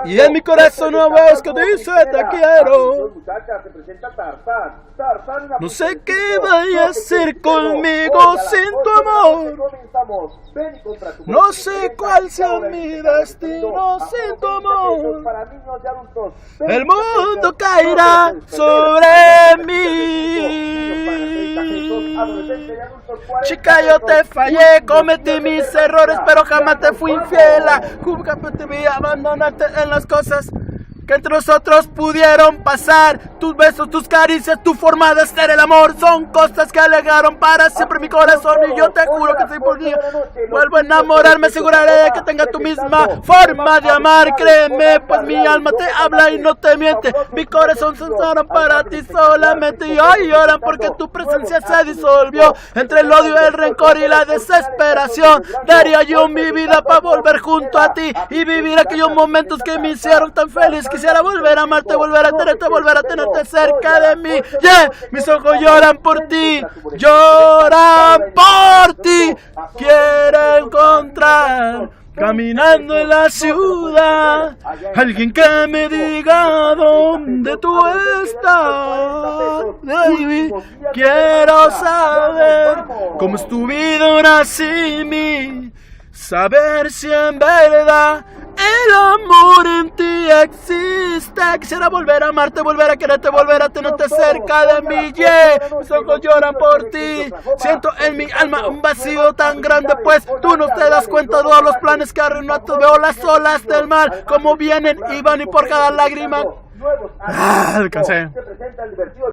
Y en mi corazón una voz que dice te quiero. No sé qué vaya a hacer conmigo sin tu amor. No sé cuál sea mi destino sin tu amor. El mundo caerá sobre mí. Chica, yo te fallé, cometí mis errores, pero jamás te fui infiel. Nunca te vi abandonarte en las cosas que entre nosotros pudieron pasar. Tus besos, tus caricias, tu forma de ser el amor son cosas que alegaron para siempre mi corazón. Y yo te juro que si por día vuelvo a enamorarme, aseguraré de que tenga tu misma forma de amar. Créeme, pues mi alma te habla y no te miente. Mi corazón se sonó para ti solamente. Y hoy lloran porque tu presencia se disolvió entre el odio, el rencor y la desesperación. Daría yo mi vida para volver junto a ti y vivir aquellos momentos que me hicieron tan feliz. Quisiera volver a amarte, volver a tenerte cerca de mí. Yeah, mis ojos lloran por ti, lloran por ti. Quiero encontrar, caminando en la ciudad, alguien que me diga dónde tú estás. Baby, quiero saber cómo es tu vida ahora sin mí. Saber si en verdad el amor en ti existe. Quisiera volver a amarte, volver a quererte, volver a tenerte cerca de mí. Yeah, mis ojos lloran por ti. Siento en mi alma un vacío tan grande, pues tú no te das cuenta de todos los planes que arruinaste. Veo las olas del mar como vienen y van, y por cada lágrima alcancé.